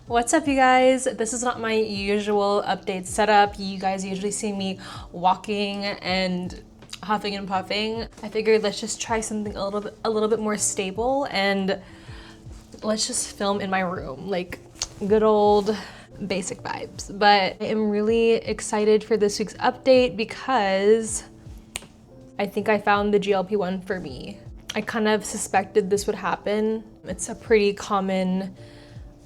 What's up, you guys? This is not my usual update setup. You guys usually see me walking and huffing and puffing. I figured let's just try something a little bit more stable, and let's just film in my room, like good old basic vibes. But I am really excited for this week's update because I think I found the GLP-1 for me. I kind of suspected this would happen. It's a pretty common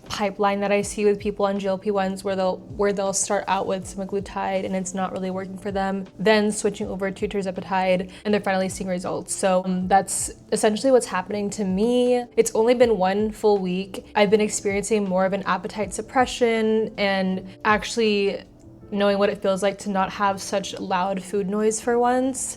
pipeline that I see with people on GLP-1s where they'll start out with semaglutide and it's not really working for them, then switching over to tirzepatide, and they're finally seeing results. So that's essentially what's happening to me. It's only been 1 full week. I've been experiencing more of an appetite suppression and actually knowing what it feels like to not have such loud food noise for once.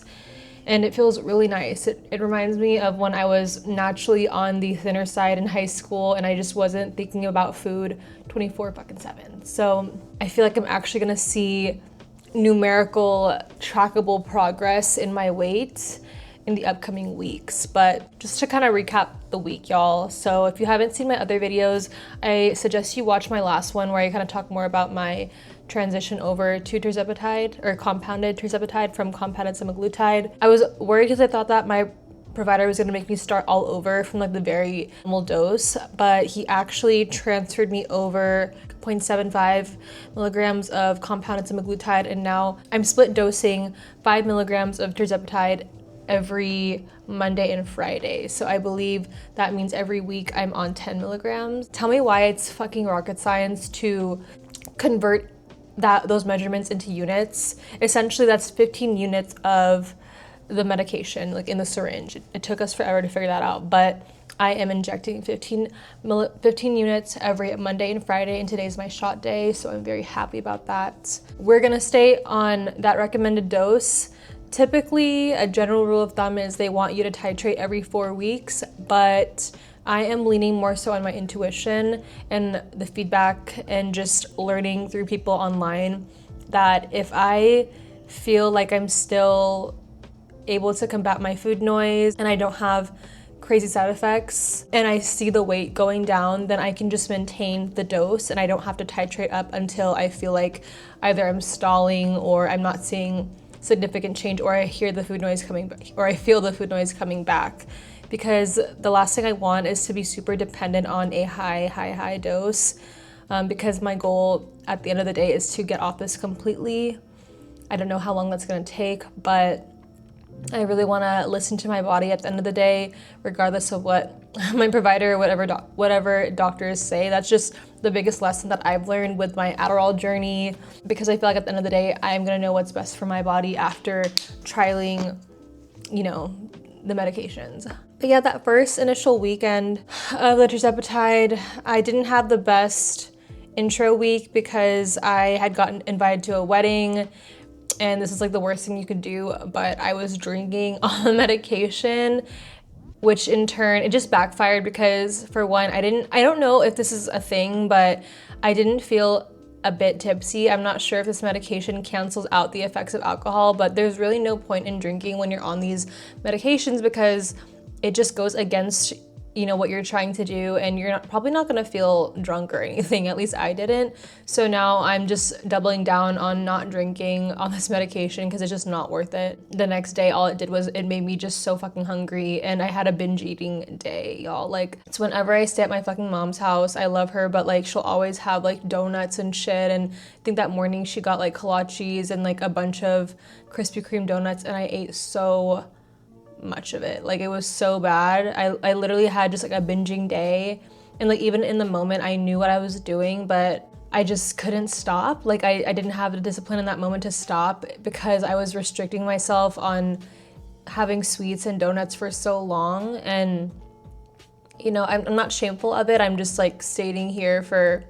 And it feels really nice. It reminds me of when I was naturally on the thinner side in high school and I just wasn't thinking about food 24/7. So I feel like I'm actually gonna see numerical, trackable progress in my weight in the upcoming weeks. But just to kind of recap the week, y'all. So if you haven't seen my other videos, I suggest you watch my last one where I kind of talk more about my transition over to tirzepatide, or compounded tirzepatide from compounded semaglutide. I was worried because I thought that my provider was gonna make me start all over from like the very normal dose, but he actually transferred me over 0.75 milligrams of compounded semaglutide, and now I'm split dosing 5 milligrams of tirzepatide every Monday and Friday. So I believe that means every week I'm on 10 milligrams. Tell me why it's fucking rocket science to convert those measurements into units. Essentially, that's 15 units of the medication, like in the syringe. It took us forever to figure that out, but I am injecting 15 units every Monday and Friday, and today's my shot day, so I'm very happy about that. We're gonna stay on that recommended dose. Typically, a general rule of thumb is they want you to titrate every 4 weeks, but I am leaning more so on my intuition and the feedback and just learning through people online that if I feel like I'm still able to combat my food noise and I don't have crazy side effects and I see the weight going down, then I can just maintain the dose and I don't have to titrate up until I feel like either I'm stalling or I'm not seeing significant change, or I hear the food noise coming back, or I feel the food noise coming back. Because the last thing I want is to be super dependent on a high dose, because my goal at the end of the day is to get off this completely. I don't know how long that's gonna take, but I really wanna listen to my body at the end of the day, regardless of what my provider or whatever doctors say. That's just the biggest lesson that I've learned with my Adderall journey, because I feel like at the end of the day, I'm gonna know what's best for my body after trialing, the medications. But yeah, that first initial weekend of the tirzepatide, I didn't have the best intro week because I had gotten invited to a wedding, and this is like the worst thing you could do, but I was drinking on the medication, which in turn, it just backfired because, for one, I don't know if this is a thing, but I didn't feel a bit tipsy. I'm not sure if this medication cancels out the effects of alcohol, but there's really no point in drinking when you're on these medications because it just goes against what you're trying to do, and you're probably not gonna feel drunk or anything. At least I didn't. So now I'm just doubling down on not drinking on this medication because it's just not worth it. The next day, all it did was it made me just so fucking hungry, and I had a binge eating day, y'all. Like, it's whenever I stay at my fucking mom's house, I love her, but like she'll always have like donuts and shit, and I think that morning she got like kolaches and like a bunch of Krispy Kreme donuts, and I ate so much of it. Like, it was so bad. I literally had just like a binging day, and like even in the moment I knew what I was doing, but I just couldn't stop. Like, I didn't have the discipline in that moment to stop because I was restricting myself on having sweets and donuts for so long. And I'm not shameful of it. I'm just like stating here for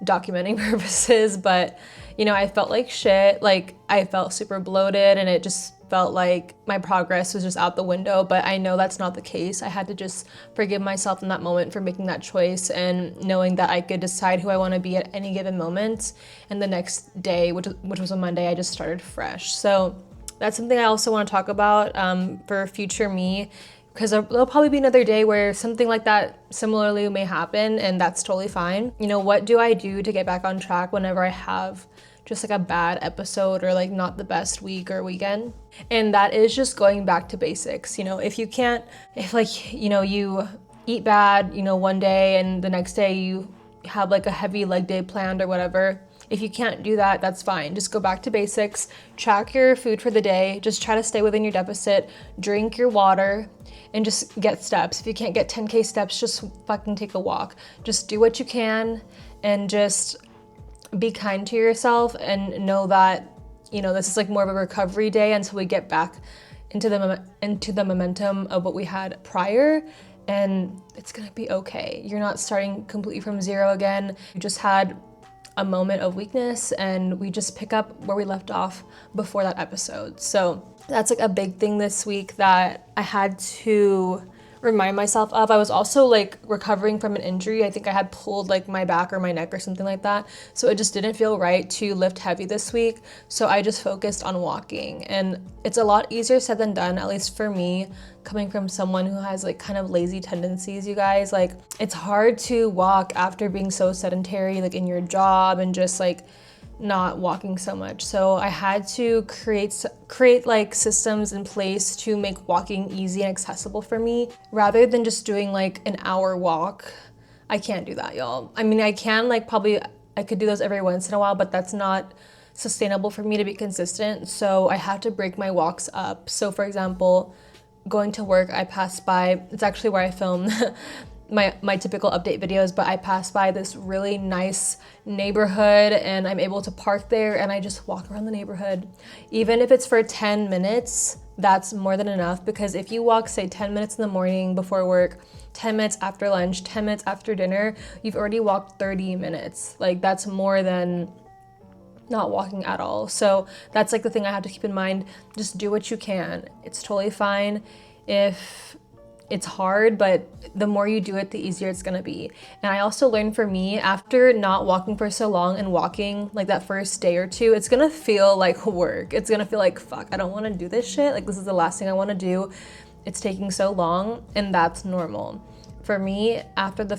documenting purposes, but I felt like shit. Like, I felt super bloated, and it just felt like my progress was just out the window, but I know that's not the case. I had to just forgive myself in that moment for making that choice and knowing that I could decide who I want to be at any given moment. And the next day, which was a Monday, I just started fresh. So that's something I also want to talk about for future me. because there'll probably be another day where something like that similarly may happen, and that's totally fine. You know, what do I do to get back on track whenever I have just like a bad episode or like not the best week or weekend? And that is just going back to basics. You know, if like, you know, you eat bad, you know, one day and the next day you have like a heavy leg day planned or whatever, if you can't do that, that's fine. Just go back to basics, track your food for the day, just try to stay within your deficit, drink your water, and just get steps. If you can't get 10K steps, just fucking take a walk. Just do what you can and just be kind to yourself and know that, you know, this is like more of a recovery day until we get back into the momentum of what we had prior, and it's gonna be okay. You're not starting completely from zero again. You just had a moment of weakness and we just pick up where we left off before that episode. So that's like a big thing this week that I had to remind myself of. I was also like recovering from an injury. I think I had pulled like my back or my neck or something like that. So it just didn't feel right to lift heavy this week. So I just focused on walking, and it's a lot easier said than done, at least for me, coming from someone who has like kind of lazy tendencies, you guys. Like, it's hard to walk after being so sedentary, like in your job and just like not walking so much. So I had to create like systems in place to make walking easy and accessible for me, rather than just doing like an hour walk. I can't do that, y'all. I mean, I can like probably, I could do those every once in a while, but that's not sustainable for me to be consistent. So I have to break my walks up. So for example, going to work, I pass by, it's actually where I film my typical update videos, but I pass by this really nice neighborhood and I'm able to park there and I just walk around the neighborhood. Even if it's for 10 minutes, that's more than enough, because if you walk, say 10 minutes in the morning before work, 10 minutes after lunch, 10 minutes after dinner, you've already walked 30 minutes. Like, that's more than not walking at all. So that's like the thing I have to keep in mind. Just do what you can. It's totally fine if it's hard, but the more you do it, the easier it's gonna be. And I also learned, for me, after not walking for so long and walking like that first day or two, it's gonna feel like work. It's gonna feel like, fuck, I don't wanna do this shit. Like, this is the last thing I wanna do. It's taking so long, and that's normal. For me, after the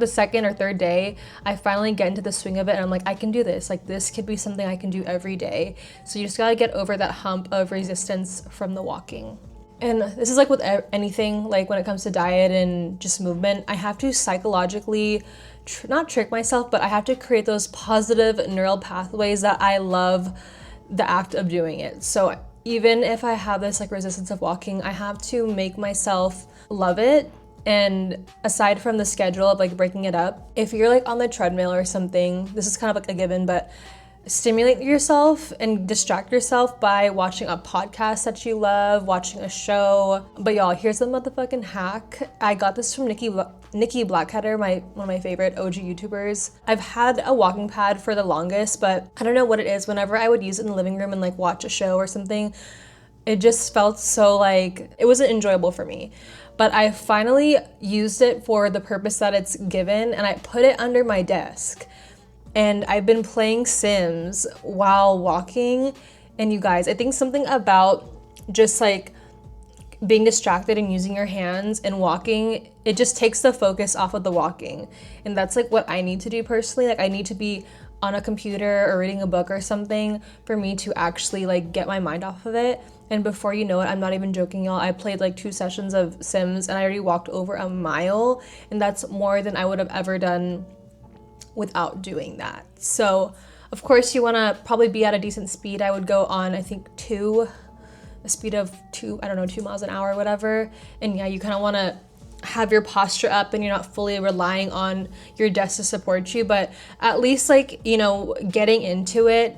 second or third day, I finally get into the swing of it and I'm like, I can do this. Like, this could be something I can do every day. So you just gotta get over that hump of resistance from the walking. And this is like with anything, like when it comes to diet and just movement, I have to psychologically, not trick myself, but I have to create those positive neural pathways that I love the act of doing it. So even if I have this like resistance of walking, I have to make myself love it. And aside from the schedule of like breaking it up, if you're like on the treadmill or something, this is kind of like a given, but stimulate yourself and distract yourself by watching a podcast that you love, watching a show. But y'all, here's the motherfucking hack. I got this from Nikki Blackheader, one of my favorite OG YouTubers. I've had a walking pad for the longest, but I don't know what it is. Whenever I would use it in the living room and like watch a show or something, it just felt so like, it wasn't enjoyable for me. But I finally used it for the purpose that it's given, and I put it under my desk. And I've been playing Sims while walking. And you guys, I think something about just like being distracted and using your hands and walking, it just takes the focus off of the walking. And that's like what I need to do personally. Like, I need to be on a computer or reading a book or something for me to actually like get my mind off of it. And before you know it, I'm not even joking, y'all, I played like 2 sessions of Sims and I already walked over a mile. And that's more than I would have ever done without doing that. So of course you want to probably be at a decent speed. I would go on, I think, a speed of 2 miles an hour or whatever. And yeah, you kind of want to have your posture up and you're not fully relying on your desk to support you, but at least like, you know, getting into it,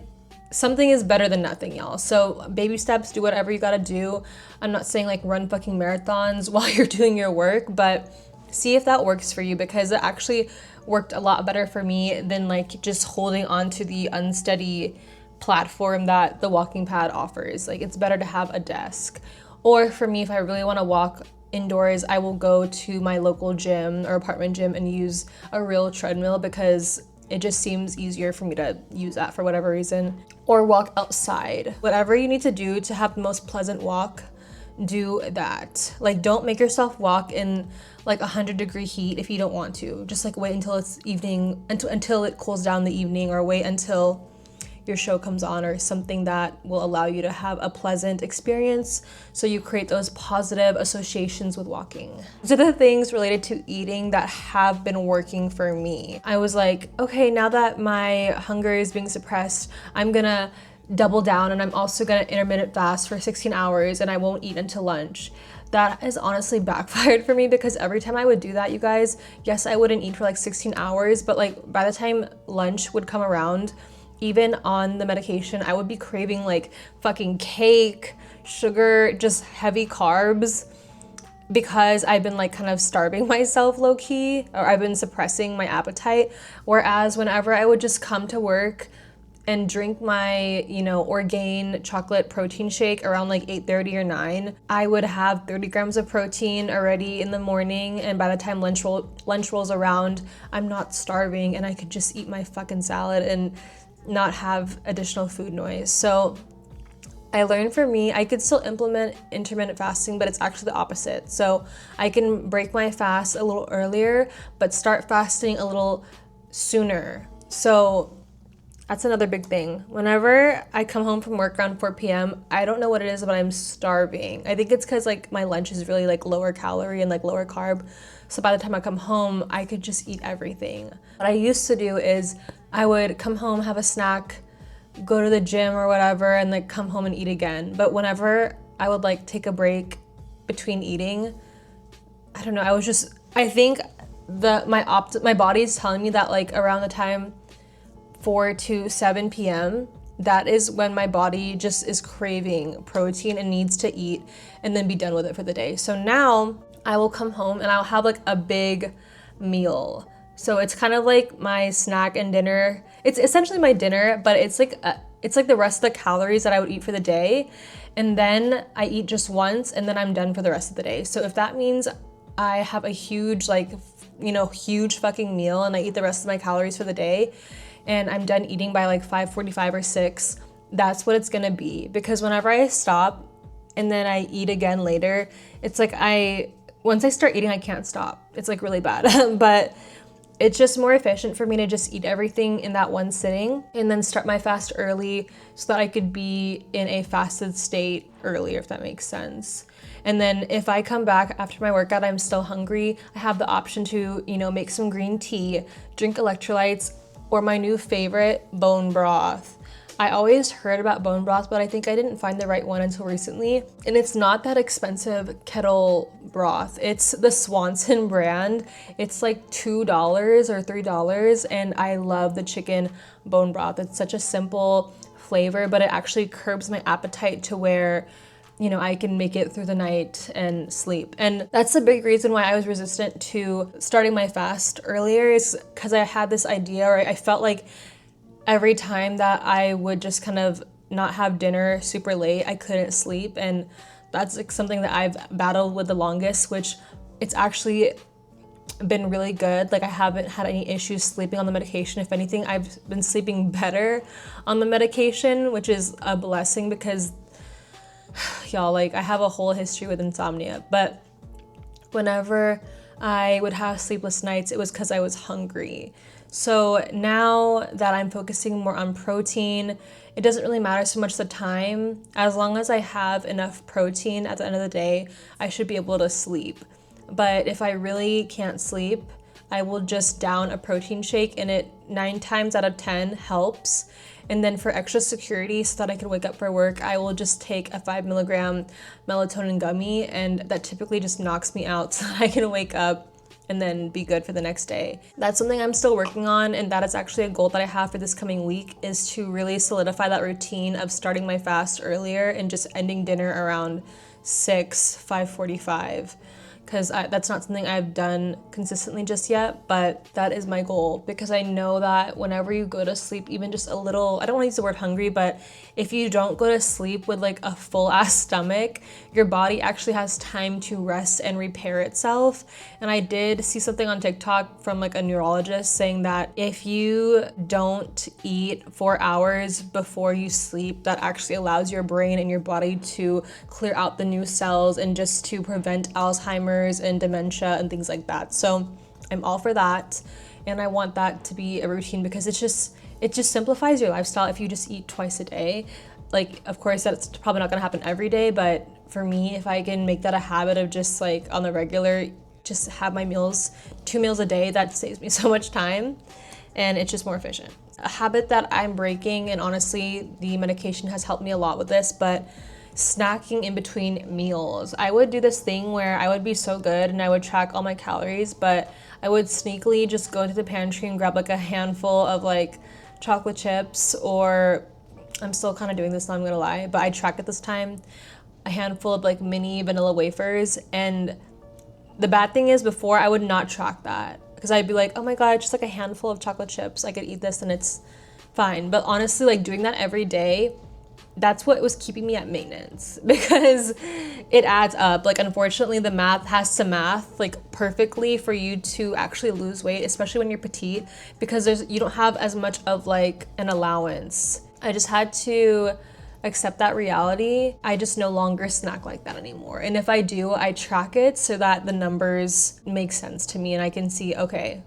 something is better than nothing, y'all. So baby steps, do whatever you gotta do. I'm not saying like run fucking marathons while you're doing your work, but see if that works for you, because it actually worked a lot better for me than like just holding on to the unsteady platform that the walking pad offers. Like, it's better to have a desk. Or for me, if I really want to walk indoors, I will go to my local gym or apartment gym and use a real treadmill, because it just seems easier for me to use that for whatever reason. Or walk outside. Whatever you need to do to have the most pleasant walk, do that. Like, don't make yourself walk in like 100-degree heat if you don't want to. Just like wait until it's evening, until it cools down in the evening, or wait until your show comes on, or something that will allow you to have a pleasant experience, so you create those positive associations with walking. These are the things related to eating that have been working for me. I was like, okay, now that my hunger is being suppressed, I'm gonna double down, and I'm also gonna intermittent fast for 16 hours, and I won't eat until lunch. That has honestly backfired for me, because every time I would do that, you guys, yes, I wouldn't eat for like 16 hours, but like by the time lunch would come around, even on the medication, I would be craving like fucking cake, sugar, just heavy carbs, because I've been like kind of starving myself low key, or I've been suppressing my appetite. Whereas whenever I would just come to work and drink my, Orgain chocolate protein shake around like 8:30 or 9, I would have 30 grams of protein already in the morning, and by the time lunch rolls around, I'm not starving, and I could just eat my fucking salad and not have additional food noise. So I learned, for me, I could still implement intermittent fasting, but it's actually the opposite. So I can break my fast a little earlier, but start fasting a little sooner. So that's another big thing. Whenever I come home from work around 4 p.m., I don't know what it is, but I'm starving. I think it's because like my lunch is really like lower calorie and like lower carb. So by the time I come home, I could just eat everything. What I used to do is I would come home, have a snack, go to the gym or whatever, and like come home and eat again. But whenever I would like take a break between eating, I don't know, I think my body is telling me that like around the time 4 to 7 p.m., that is when my body just is craving protein and needs to eat and then be done with it for the day. So now I will come home and I'll have like a big meal. So it's kind of like my snack and dinner. It's essentially my dinner, but it's like the rest of the calories that I would eat for the day. And then I eat just once, and then I'm done for the rest of the day. So if that means I have a huge huge fucking meal, and I eat the rest of my calories for the day, and I'm done eating by like 5:45 or 6, that's what it's gonna be. Because whenever I stop and then I eat again later, it's like once I start eating, I can't stop. It's like really bad. But it's just more efficient for me to just eat everything in that one sitting, and then start my fast early so that I could be in a fasted state earlier, if that makes sense. And then if I come back after my workout, I'm still hungry, I have the option to, make some green tea, drink electrolytes, or my new favorite, bone broth. I always heard about bone broth, but I think I didn't find the right one until recently. And it's not that expensive kettle broth. It's the Swanson brand. It's like $2 or $3, and I love the chicken bone broth. It's such a simple flavor, but it actually curbs my appetite to where I can make it through the night and sleep. And that's a big reason why I was resistant to starting my fast earlier, is because I had this idea, or I felt like every time that I would just kind of not have dinner super late, I couldn't sleep. And that's like something that I've battled with the longest, which it's actually been really good. Like, I haven't had any issues sleeping on the medication. If anything, I've been sleeping better on the medication, which is a blessing, because y'all, like, I have a whole history with insomnia. But whenever I would have sleepless nights, it was because I was hungry. So now that I'm focusing more on protein, it doesn't really matter so much the time. As long as I have enough protein at the end of the day, I should be able to sleep. But if I really can't sleep, I will just down a protein shake, and it 9 times out of 10 helps. And then for extra security, so that I can wake up for work, I will just take a 5 milligram melatonin gummy, and that typically just knocks me out so that I can wake up and then be good for the next day. That's something I'm still working on, and that is actually a goal that I have for this coming week, is to really solidify that routine of starting my fast earlier and just ending dinner around 5:45. because that's not something I've done consistently just yet, but that is my goal, because I know that whenever you go to sleep, even just a little, I don't want to use the word hungry, but if you don't go to sleep with like a full ass stomach, your body actually has time to rest and repair itself. And I did see something on TikTok from like a neurologist saying that if you don't eat 4 hours before you sleep, that actually allows your brain and your body to clear out the new cells and just to prevent Alzheimer's and dementia and things like that. So I'm all for that, and I want that to be a routine because it just simplifies your lifestyle if you just eat twice a day. Like, of course, that's probably not gonna happen every day, but for me, if I can make that a habit of just like on the regular, just have my meals, 2 meals a day, that saves me so much time and it's just more efficient. A habit that I'm breaking, and honestly, the medication has helped me a lot with this, but snacking in between meals. I would do this thing where I would be so good and I would track all my calories, but I would sneakily just go into the pantry and grab like a handful of like chocolate chips, or I'm still kind of doing this now, I'm gonna lie, but I tracked it this time, a handful of like mini vanilla wafers. And the bad thing is, before I would not track that because I'd be like, oh my god, just like a handful of chocolate chips, I could eat this and it's fine. But honestly, like doing that every day, that's what was keeping me at maintenance, because it adds up. Like, unfortunately, the math has to math like perfectly for you to actually lose weight, especially when you're petite, because you don't have as much of like an allowance. I just had to accept that reality. I just no longer snack like that anymore. And if I do, I track it so that the numbers make sense to me and I can see, okay,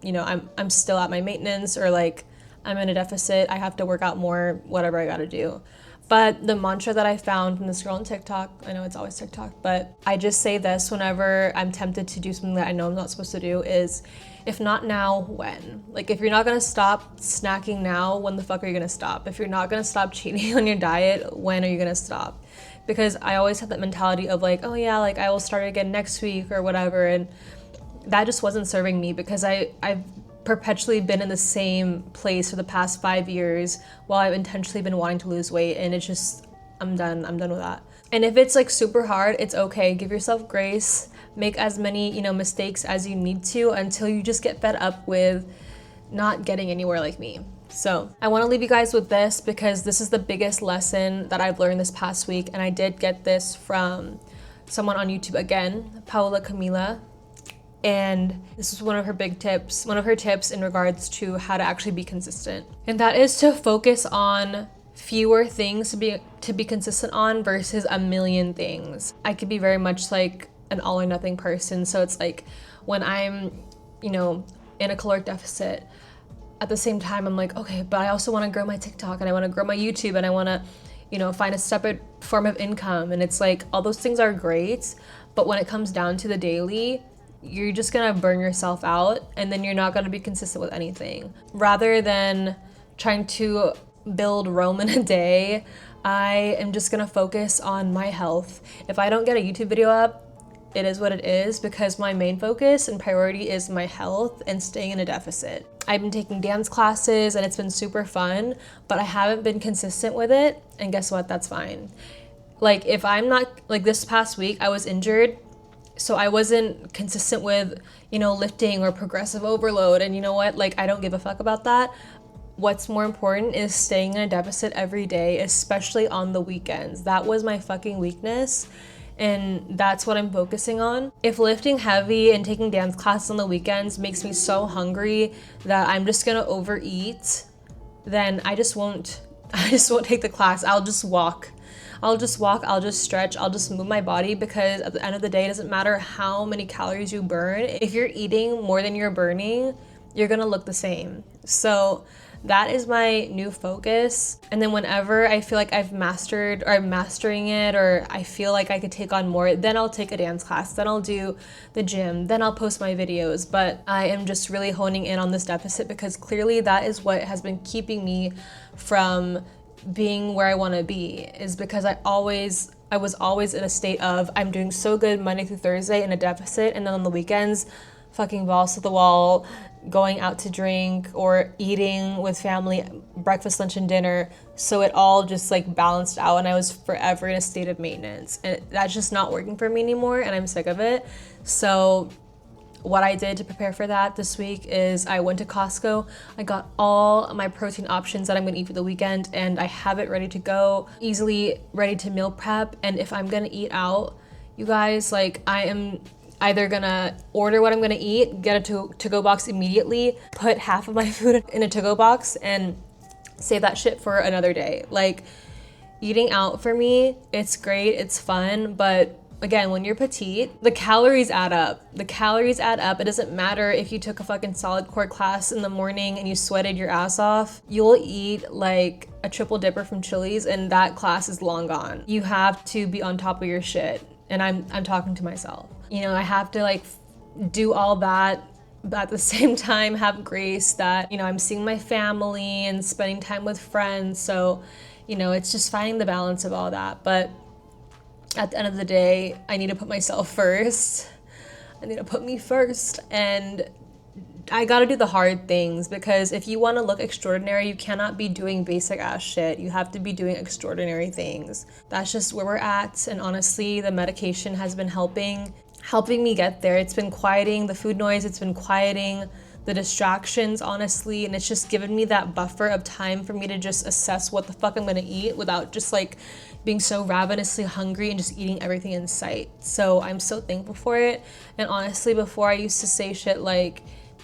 you know, I'm still at my maintenance, or like I'm in a deficit, I have to work out more, whatever I gotta do. But the mantra that I found from this girl on TikTok, I know it's always TikTok, but I just say this whenever I'm tempted to do something that I know I'm not supposed to do, is if not now, when? Like, if you're not gonna stop snacking now, when the fuck are you gonna stop? If you're not gonna stop cheating on your diet, when are you gonna stop? Because I always have that mentality of like, oh yeah, like I will start again next week or whatever, and that just wasn't serving me, because I've perpetually been in the same place for the past 5 years while I've intentionally been wanting to lose weight, and it's just, I'm done with that. And if it's like super hard, it's okay, give yourself grace, make as many, you know, mistakes as you need to until you just get fed up with not getting anywhere like me. So I want to leave you guys with this, because this is the biggest lesson that I've learned this past week, and I did get this from someone on YouTube again, Paola Camila. And this is one of her tips in regards to how to actually be consistent. And that is to focus on fewer things to be consistent on versus a million things. I could be very much like an all or nothing person. So it's like when I'm, you know, in a caloric deficit, at the same time, I'm like, okay, but I also want to grow my TikTok and I want to grow my YouTube and I want to, you know, find a separate form of income. And it's like, all those things are great, but when it comes down to the daily, you're just gonna burn yourself out, and then you're not gonna be consistent with anything. Rather than trying to build Rome in a day, I am just gonna focus on my health. If I don't get a YouTube video up, it is what it is, because my main focus and priority is my health and staying in a deficit. I've been taking dance classes and it's been super fun, but I haven't been consistent with it, and guess what? That's fine. Like, if I'm not, like this past week, I was injured, so I wasn't consistent with, you know, lifting or progressive overload. And you know what? Like, I don't give a fuck about that. What's more important is staying in a deficit every day, especially on the weekends. That was my fucking weakness, and that's what I'm focusing on. If lifting heavy and taking dance classes on the weekends makes me so hungry that I'm just gonna overeat, then I just won't take the class. I'll just walk, I'll just stretch, I'll just move my body, because at the end of the day, it doesn't matter how many calories you burn. If you're eating more than you're burning, you're gonna look the same. So that is my new focus. And then whenever I feel like I'm mastering it, or I feel like I could take on more, then I'll take a dance class, then I'll do the gym, then I'll post my videos. But I am just really honing in on this deficit, because clearly that is what has been keeping me from being where I want to be, is because I was always in a state of, I'm doing so good Monday through Thursday in a deficit, and then on the weekends, fucking balls to the wall, going out to drink or eating with family, breakfast, lunch, and dinner. So it all just like balanced out, and I was forever in a state of maintenance. And that's just not working for me anymore, and I'm sick of it. So what I did to prepare for that this week is I went to Costco. I got all my protein options that I'm gonna eat for the weekend, and I have it ready to go, easily ready to meal prep. And if I'm gonna eat out, you guys, like, I am either gonna order what I'm gonna eat, get a to-go box immediately, put half of my food in a to-go box, and save that shit for another day. Like, eating out for me, it's great, it's fun, but again, when you're petite, the calories add up. The calories add up. It doesn't matter if you took a fucking solid core class in the morning and you sweated your ass off. You'll eat like a triple dipper from Chili's and that class is long gone. You have to be on top of your shit. And I'm talking to myself. You know, I have to like do all that, but at the same time have grace that, you know, I'm seeing my family and spending time with friends. So, you know, it's just finding the balance of all that. But at the end of the day, I need to put myself first. I need to put me first. And I gotta do the hard things, because if you wanna look extraordinary, you cannot be doing basic ass shit. You have to be doing extraordinary things. That's just where we're at. And honestly, the medication has been helping me get there. It's been quieting the food noise. It's been quieting the distractions, honestly. And it's just given me that buffer of time for me to just assess what the fuck I'm gonna eat without just like being so ravenously hungry and just eating everything in sight. So I'm so thankful for it. And honestly, before I used to say shit like,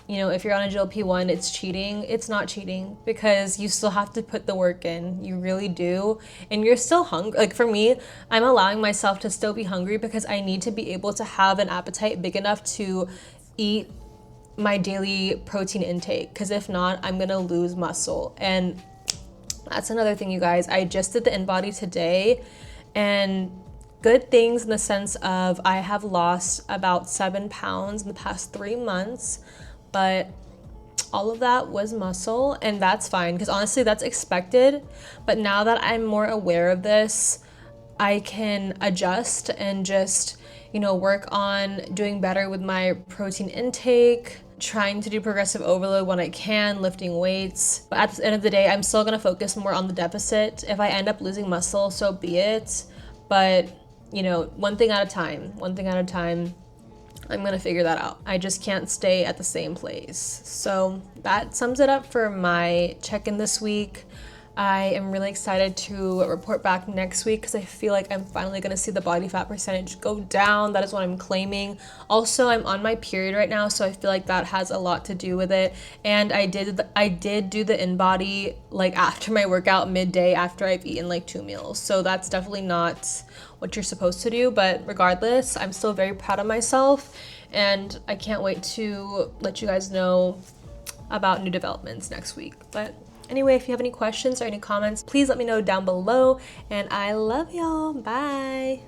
you know, if you're on a GLP-1, it's cheating. It's not cheating, because you still have to put the work in. You really do. And you're still hungry. Like for me, I'm allowing myself to still be hungry because I need to be able to have an appetite big enough to eat my daily protein intake. Because if not, I'm gonna lose muscle. And that's another thing, you guys. I just did the InBody today, and good things in the sense of I have lost about 7 pounds in the past 3 months, but all of that was muscle, and that's fine, because honestly that's expected. But now that I'm more aware of this, I can adjust and just, you know, work on doing better with my protein intake, trying to do progressive overload when I can, lifting weights. But at the end of the day, I'm still gonna focus more on the deficit. If I end up losing muscle, so be it. But, you know, one thing at a time. I'm gonna figure that out. I just can't stay at the same place. So that sums it up for my check-in this week. I am really excited to report back next week, because I feel like I'm finally gonna see the body fat percentage go down. That is what I'm claiming. Also, I'm on my period right now, so I feel like that has a lot to do with it. And I did do the InBody like after my workout, midday, after I've eaten like 2 meals. So that's definitely not what you're supposed to do. But regardless, I'm still very proud of myself, and I can't wait to let you guys know about new developments next week. But anyway, if you have any questions or any comments, please let me know down below, and I love y'all. Bye.